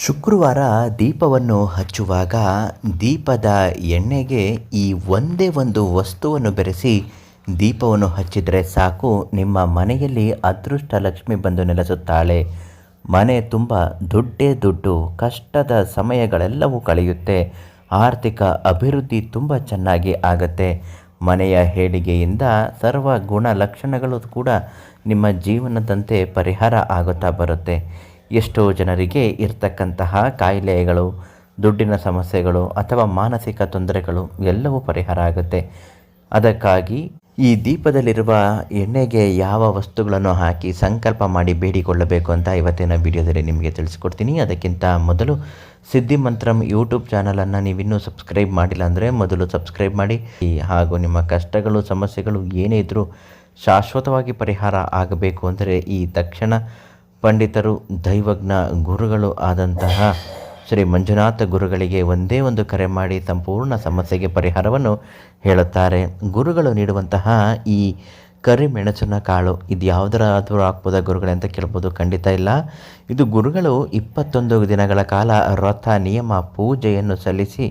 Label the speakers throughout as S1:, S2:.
S1: ಶುಕ್ರವಾರ ದೀಪವನ್ನು ಹಚ್ಚುವಾಗ ದೀಪದ ಎಣ್ಣೆಗೆ ಈ ಒಂದೇ ಒಂದು ವಸ್ತುವನ್ನು ಬೆರೆಸಿ ದೀಪವನ್ನು ಹಚ್ಚಿದರೆ ಸಾಕು, ನಿಮ್ಮ ಮನೆಯಲ್ಲಿ ಅದೃಷ್ಟ ಲಕ್ಷ್ಮಿ ಬಂದು ನೆಲೆಸುತ್ತಾಳೆ. ಮನೆ ತುಂಬ ದುಡ್ಡೇ ದುಡ್ಡು, ಕಷ್ಟದ ಸಮಯಗಳೆಲ್ಲವೂ ಕಳೆಯುತ್ತೆ, ಆರ್ಥಿಕ ಅಭಿವೃದ್ಧಿ ತುಂಬ ಚೆನ್ನಾಗಿ ಆಗುತ್ತೆ. ಮನೆಯ ಏಳಿಗೆಯಿಂದ ಸರ್ವ ಗುಣ ಲಕ್ಷಣಗಳು ಕೂಡ ನಿಮ್ಮ ಜೀವನದಂತೆ ಪರಿಹಾರ ಆಗುತ್ತಾ ಬರುತ್ತೆ. ಎಷ್ಟೋ ಜನರಿಗೆ ಇರ್ತಕ್ಕಂತಹ ಕಾಯಿಲೆಗಳು, ದುಡ್ಡಿನ ಸಮಸ್ಯೆಗಳು ಅಥವಾ ಮಾನಸಿಕ ತೊಂದರೆಗಳು ಎಲ್ಲವೂ ಪರಿಹಾರ ಆಗುತ್ತೆ. ಅದಕ್ಕಾಗಿ ಈ ದೀಪದಲ್ಲಿರುವ ಎಣ್ಣೆಗೆ ಯಾವ ವಸ್ತುಗಳನ್ನು ಹಾಕಿ ಸಂಕಲ್ಪ ಮಾಡಿ ಬೇಡಿಕೊಳ್ಳಬೇಕು ಅಂತ ಇವತ್ತಿನ ವಿಡಿಯೋದಲ್ಲಿ ನಿಮಗೆ ತಿಳಿಸ್ಕೊಡ್ತೀನಿ. ಅದಕ್ಕಿಂತ ಮೊದಲು ಸಿದ್ಧಿಮಂತ್ರಂ ಯೂಟ್ಯೂಬ್ ಚಾನಲನ್ನು ನೀವಿನ್ನೂ ಸಬ್ಸ್ಕ್ರೈಬ್ ಮಾಡಿಲ್ಲ ಅಂದರೆ ಮೊದಲು ಸಬ್ಸ್ಕ್ರೈಬ್ ಮಾಡಿ. ಹಾಗೂ ನಿಮ್ಮ ಕಷ್ಟಗಳು ಸಮಸ್ಯೆಗಳು ಏನೇ ಇದ್ದರೂ ಶಾಶ್ವತವಾಗಿ ಪರಿಹಾರ ಆಗಬೇಕು ಅಂದರೆ ಈ ತಕ್ಷಣ ಪಂಡಿತರು, ದೈವಜ್ಞ ಗುರುಗಳು ಆದಂತಹ ಶ್ರೀ ಮಂಜುನಾಥ ಗುರುಗಳಿಗೆ ಒಂದೇ ಒಂದು ಕರೆ ಮಾಡಿ ಸಂಪೂರ್ಣ ಸಮಸ್ಯೆಗೆ ಪರಿಹಾರವನ್ನು ಹೇಳುತ್ತಾರೆ. ಗುರುಗಳು ನೀಡುವಂತಹ ಈ ಕರಿಮೆಣಸಿನ ಕಾಳು ಇದು ಯಾವುದರಾದರೂ ಹಾಕ್ಬೋದಾ ಗುರುಗಳೇ ಅಂತ ಕೇಳ್ಬೋದು. ಖಂಡಿತ ಇಲ್ಲ. ಇದು ಗುರುಗಳು 21 ದಿನಗಳ ಕಾಲ ವ್ರತ ನಿಯಮ ಪೂಜೆಯನ್ನು ಸಲ್ಲಿಸಿ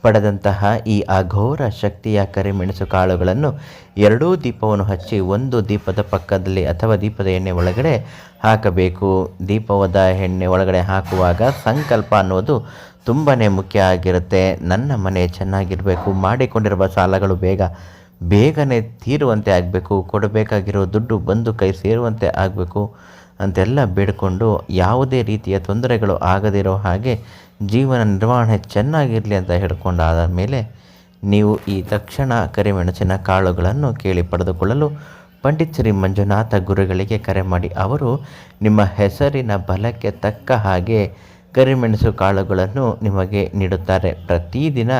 S1: ಪಡೆದಂತಹ ಈ ಅಘೋರ ಶಕ್ತಿಯ ಕರಿಮೆಣಸು ಕಾಳುಗಳನ್ನು ಎರಡೂ ದೀಪವನ್ನು ಹಚ್ಚಿ ಒಂದು ದೀಪದ ಪಕ್ಕದಲ್ಲಿ ಅಥವಾ ದೀಪದ ಎಣ್ಣೆ ಒಳಗಡೆ ಹಾಕಬೇಕು. ದೀಪದ ಎಣ್ಣೆ ಒಳಗಡೆ ಹಾಕುವಾಗ ಸಂಕಲ್ಪ ಅನ್ನೋದು ತುಂಬಾ ಮುಖ್ಯ ಆಗಿರುತ್ತೆ. ನನ್ನ ಮನೆ ಚೆನ್ನಾಗಿರಬೇಕು, ಮಾಡಿಕೊಂಡಿರುವ ಸಾಲಗಳು ಬೇಗನೆ ತೀರುವಂತೆ ಆಗಬೇಕು, ಕೊಡಬೇಕಾಗಿರೋ ದುಡ್ಡು ಬಂದು ಕೈ ಸೇರುವಂತೆ ಆಗಬೇಕು ಅಂತೆಲ್ಲ ಬೇಡಿಕೊಂಡು ಯಾವುದೇ ರೀತಿಯ ತೊಂದರೆಗಳು ಆಗದಿರೋ ಹಾಗೆ ಜೀವನ ನಿರ್ವಹಣೆ ಚೆನ್ನಾಗಿರಲಿ ಅಂತ ಹೇಳ್ಕೊಂಡಾದ ಮೇಲೆ ನೀವು ಈ ತಕ್ಷಣ ಕರಿಮೆಣಸಿನ ಕಾಳುಗಳನ್ನು ಕೇಳಿ ಪಡೆದುಕೊಳ್ಳಲು ಪಂಡಿತ್ ಶ್ರೀ ಮಂಜುನಾಥ ಗುರುಗಳಿಗೆ ಕರೆ ಮಾಡಿ ಅವರು ನಿಮ್ಮ ಹೆಸರಿನ ಬಲಕ್ಕೆ ತಕ್ಕ ಹಾಗೆ ಕರಿಮೆಣಸು ಕಾಳುಗಳನ್ನು ನಿಮಗೆ ನೀಡುತ್ತಾರೆ. ಪ್ರತಿದಿನ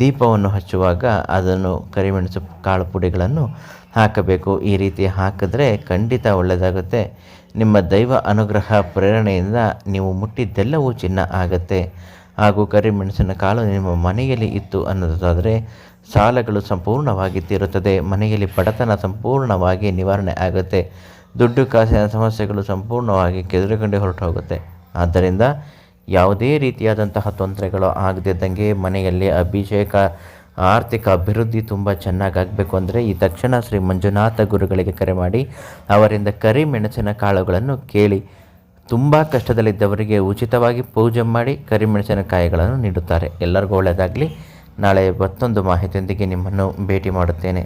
S1: ದೀಪವನ್ನು ಹಚ್ಚುವಾಗ ಅದನ್ನು ಕರಿಮೆಣಸು ಕಾಳು ಪುಡಿಗಳನ್ನು ಹಾಕಬೇಕು. ಈ ರೀತಿ ಹಾಕಿದ್ರೆ ಖಂಡಿತ ಒಳ್ಳೆಯದಾಗುತ್ತೆ. ನಿಮ್ಮ ದೈವ ಅನುಗ್ರಹ ಪ್ರೇರಣೆಯಿಂದ ನೀವು ಮುಟ್ಟಿದ್ದೆಲ್ಲವೂ ಚಿನ್ನ ಆಗುತ್ತೆ. ಹಾಗೂ ಕರಿಮೆಣಸಿನ ಕಾಳು ನಿಮ್ಮ ಮನೆಯಲ್ಲಿ ಇತ್ತು ಅನ್ನೋದಾದರೆ ಸಾಲಗಳು ಸಂಪೂರ್ಣವಾಗಿ ತೀರುತ್ತದೆ, ಮನೆಯಲ್ಲಿ ಬಡತನ ಸಂಪೂರ್ಣವಾಗಿ ನಿವಾರಣೆ ಆಗುತ್ತೆ, ದುಡ್ಡು ಕಾಸಿನ ಸಮಸ್ಯೆಗಳು ಸಂಪೂರ್ಣವಾಗಿ ಕೆದರಿಕೊಂಡು ಹೊರಟು ಹೋಗುತ್ತೆ. ಆದ್ದರಿಂದ ಯಾವುದೇ ರೀತಿಯಾದಂತಹ ತೊಂದರೆಗಳು ಆಗದಿದ್ದಂಗೆ ಮನೆಯಲ್ಲಿ ಅಭಿಷೇಕ, ಆರ್ಥಿಕ ಅಭಿವೃದ್ಧಿ ತುಂಬ ಚೆನ್ನಾಗಾಗಬೇಕು ಅಂದರೆ ಈ ತಕ್ಷಣ ಶ್ರೀ ಮಂಜುನಾಥ ಗುರುಗಳಿಗೆ ಕರೆ ಮಾಡಿ ಅವರಿಂದ ಕರಿಮೆಣಸಿನ ಕಾಳುಗಳನ್ನು ಕೇಳಿ. ತುಂಬ ಕಷ್ಟದಲ್ಲಿದ್ದವರಿಗೆ ಉಚಿತವಾಗಿ ಪೂಜೆ ಮಾಡಿ ಕರಿಮೆಣಸಿನಕಾಯಿಗಳನ್ನು ನೀಡುತ್ತಾರೆ. ಎಲ್ಲರಿಗೂ ಒಳ್ಳೆಯದಾಗಲಿ. ನಾಳೆ ಮತ್ತೊಂದು ಮಾಹಿತಿಯೊಂದಿಗೆ ನಿಮ್ಮನ್ನು ಭೇಟಿ ಮಾಡುತ್ತೇನೆ.